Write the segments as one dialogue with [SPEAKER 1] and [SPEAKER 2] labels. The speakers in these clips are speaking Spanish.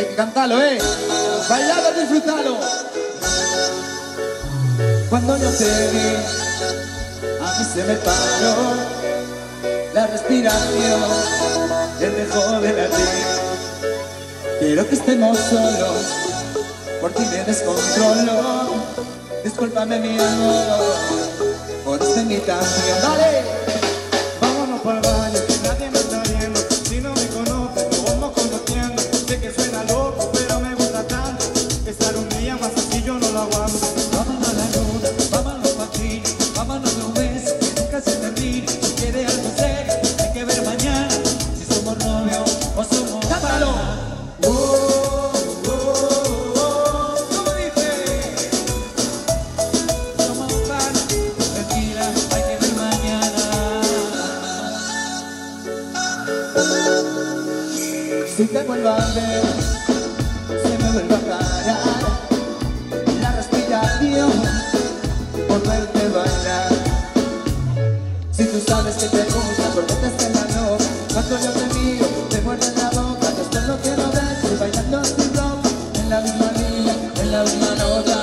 [SPEAKER 1] Hay que cantarlo, bailarlo, disfrutarlo. Cuando yo te vi, a mí se me paró la respiración, el dejó de latir. Quiero que estemos solos, por ti me descontrolo. Discúlpame mi amor, por esta invitación. ¡Dale!
[SPEAKER 2] Vámonos para el baño, que nadie me está viendo. Si no me conoces, nos vamos conociendo. Sé que suena loco, pero me gusta tanto. Estar un día más así yo no lo aguanto.
[SPEAKER 3] Vámonos a la luna, vámonos pa' aquí, vámonos a un beso que nunca se termine. Si quiere algo serio, hay que ver mañana si somos novios o somos
[SPEAKER 1] ¡Cántalo!
[SPEAKER 3] ¿Cómo dice? Somos panas, tranquila, hay que ver mañana.
[SPEAKER 1] Si te vuelvo a ver, se me vuelve a parar la respiración por verte bailar. Si tú sabes que te gusta, porque te está en la noche. Cuando yo te miro, te muerde la boca. Yo estoy lo que no ves, estoy bailando sin ropa, en la misma línea, en la misma nota.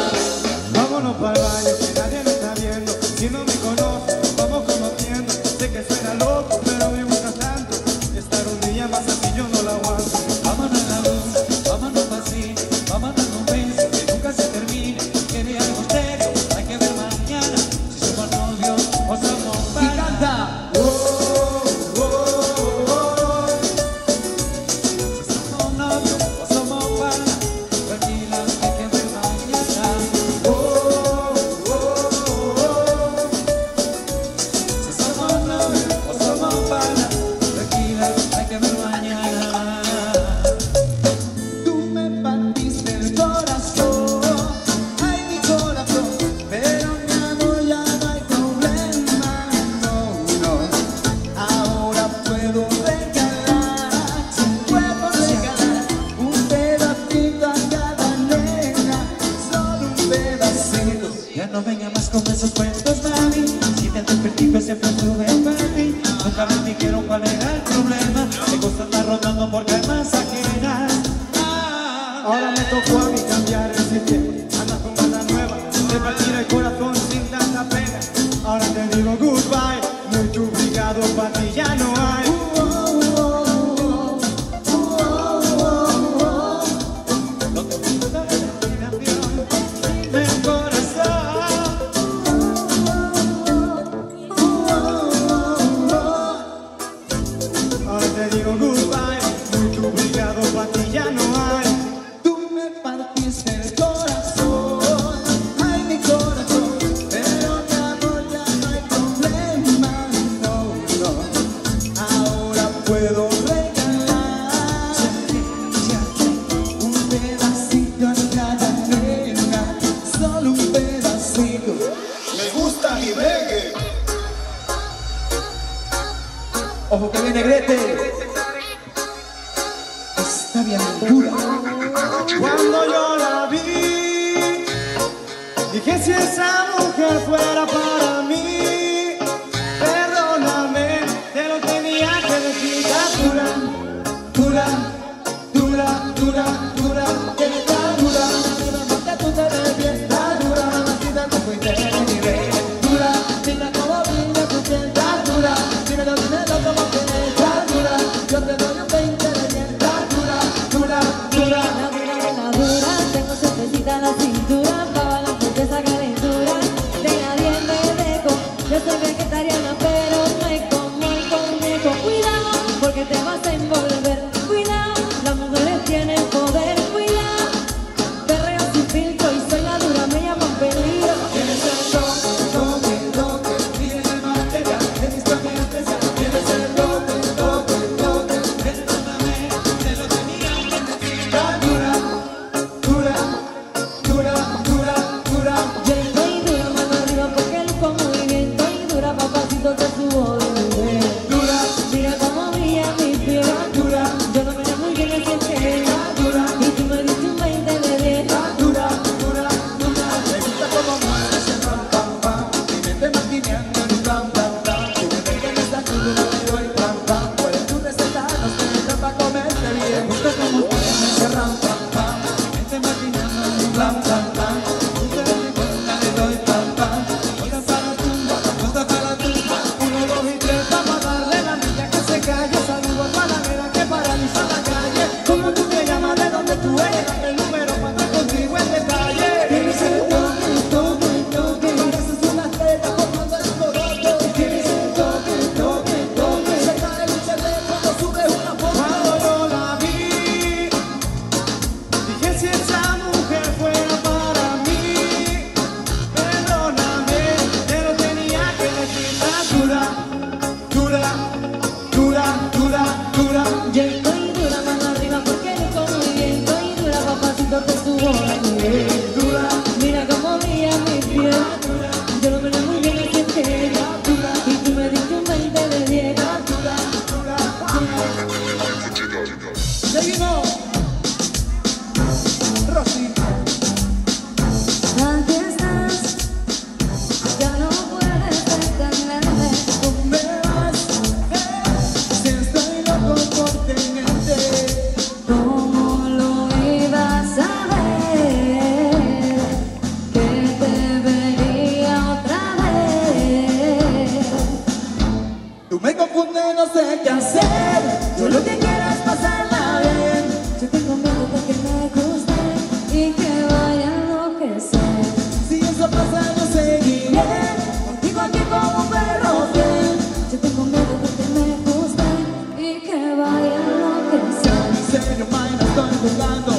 [SPEAKER 2] Vámonos para el baño, que nadie me está viendo. Si no me conoces, nos vamos conociendo. Sé que suena loco, pero me gusta tanto. Estar un día más así yo no lo aguanto.
[SPEAKER 3] Vámonos a la luna, vámonos pa' cine, vámonos a un beso que nunca se termine. Si quiere algo serio, hay que ver mañana si somos novios o somos
[SPEAKER 1] Y
[SPEAKER 3] panas.
[SPEAKER 1] canta.
[SPEAKER 3] Si somos novios o somos panas, tranquila, hay que ver mañana. Si somos novios o somos panas, tranquila, hay que ver mañana.
[SPEAKER 1] Tú me partiste el corazón, ay mi corazón, pero mi amor ya no hay problema, no, no. Ahora puedo regalar un pedacito a cada nena, solo un pedacito.
[SPEAKER 3] Ya no venga más con esos cuentos, mami. Si te advertí, siempre estuve para mí. Nunca me dijeron cuál era el problema. Me gusta estar rodando por calmas ajenas.
[SPEAKER 2] Ahora me tocó a mí cambiar el sistema. Andas con banda nueva, te partir el corazón sin tanta pena. Ahora te digo goodbye, mucho obrigado, para ti ya no hay.
[SPEAKER 3] Lo que me gusta es la inspiración del corazón.
[SPEAKER 2] Ahora te digo goodbye, mucho obrigado, para ti ya no hay.
[SPEAKER 1] Tú me partiste el corazón, ay mi corazón, pero mi amor ya no hay problema, no, no. Ahora puedo regalar un pedacito a cada nena, solo un pedacito.
[SPEAKER 4] Me gusta mi reggae.
[SPEAKER 1] Ojo que viene Grete. Está bien dura.
[SPEAKER 2] Cuando yo la vi, dije si esa mujer fuera para mí, perdóname, te lo tenía que decir. Dura, dura, dura, dura, dura, que está dura.
[SPEAKER 1] Que tú te ves bien, está dura, mamacita, no fuiste de mi rey. Dura, mira cómo brilla tu piel, está dura. Dímelo como que está dura. Yo te doy un 20 de bien, está dura, dura, dura.
[SPEAKER 5] La dura, tengo sorpresita en la cintura, para la fuerte esa calentura. De la 10 me
[SPEAKER 2] dura, dura, dura, dura.
[SPEAKER 5] Yo estoy dura, mano arriba porque yo como bien. Estoy dura, papacito, te subo la piel.
[SPEAKER 2] Dura,
[SPEAKER 5] Mira cómo brilla mi piel. Yo lo veo muy bien así que y tú me diste un 20 de 10.
[SPEAKER 2] seguimos. Rosy.
[SPEAKER 5] Aquí estás, ya no puedes detenerme.
[SPEAKER 2] ¿Dónde vas? Si estoy loco por tenerte.
[SPEAKER 5] ¿Cómo lo ibas a ver? Que te vería otra vez.
[SPEAKER 2] Tú me confundes, no sé qué hacer. Yo lo que quiero es pasarla bien.
[SPEAKER 5] Yo tengo miedo de que me guste y que vaya a enloquecer.
[SPEAKER 2] Si eso pasa, yo seguiré contigo aquí como un perro fiel.
[SPEAKER 5] Yo tengo miedo de que me guste y que vaya a enloquecer.
[SPEAKER 2] En serio, ma, no estoy jugando.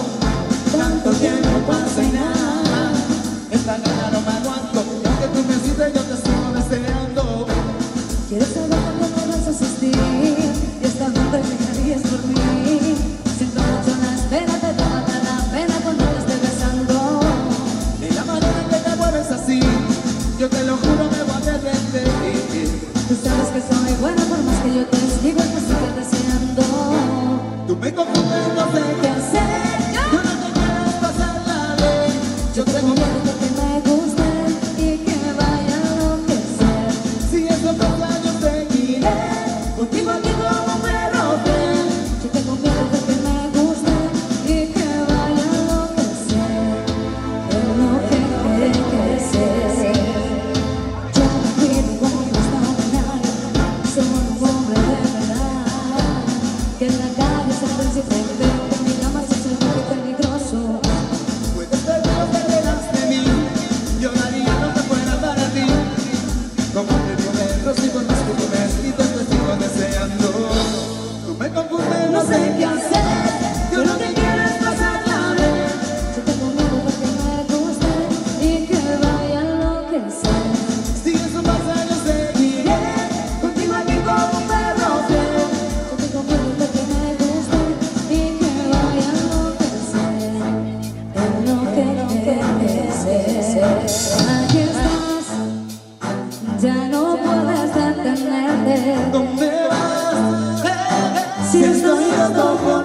[SPEAKER 2] Tanto tiempo pasa y nada. Esta gana no me aguanto. Y aunque tú me hiciste, yo te sigo deseando.
[SPEAKER 5] Quiero saber cuándo me vas a asistir y hasta dónde llegarías por mí. Siento mucho la espera, te da matar la pena cuando te esté besando.
[SPEAKER 2] De la manera en que te mueves así, yo te lo juro, me voy a derretir.
[SPEAKER 5] Tú sabes que soy buena por más que yo te esquivo y te siga deseando.
[SPEAKER 2] Tú me confundes, no sé qué hacer. Yo no te quiero es pasarla bien. Yo tengo miedo.
[SPEAKER 5] de que me guste y que vaya a enloquecer.
[SPEAKER 2] Si eso pasa, yo seguiré contigo aquí como un perro fiel.
[SPEAKER 5] Yo tengo miedo de que me guste y que vaya a enloquecer. Enloquecer. Yo no quiero como extraordinario, soy un hombre de verdad. Que en la calle se príncipe, pero que en mi cama se siente muy peligroso.
[SPEAKER 2] Puedes perder lo que te das de mí. Yo daría lo que fuera para ti. Como te dio metros y con los que tú me escritas, te sigo deseando. Tú me confundes, no sé qué hacer. Yo lo que quiero es pasarla bien.
[SPEAKER 5] Yo tengo miedo de que me guste y que vaya a enloquecer.
[SPEAKER 2] Si eso pasa, yo seguiré contigo aquí como un perro fiel.
[SPEAKER 5] Yo tengo miedo de que me guste y que vaya a enloquecer. Enloquecer. Aquí estás, ya no puedes detenerte.
[SPEAKER 2] ¿Dónde vas?
[SPEAKER 5] Si estoy
[SPEAKER 2] loco por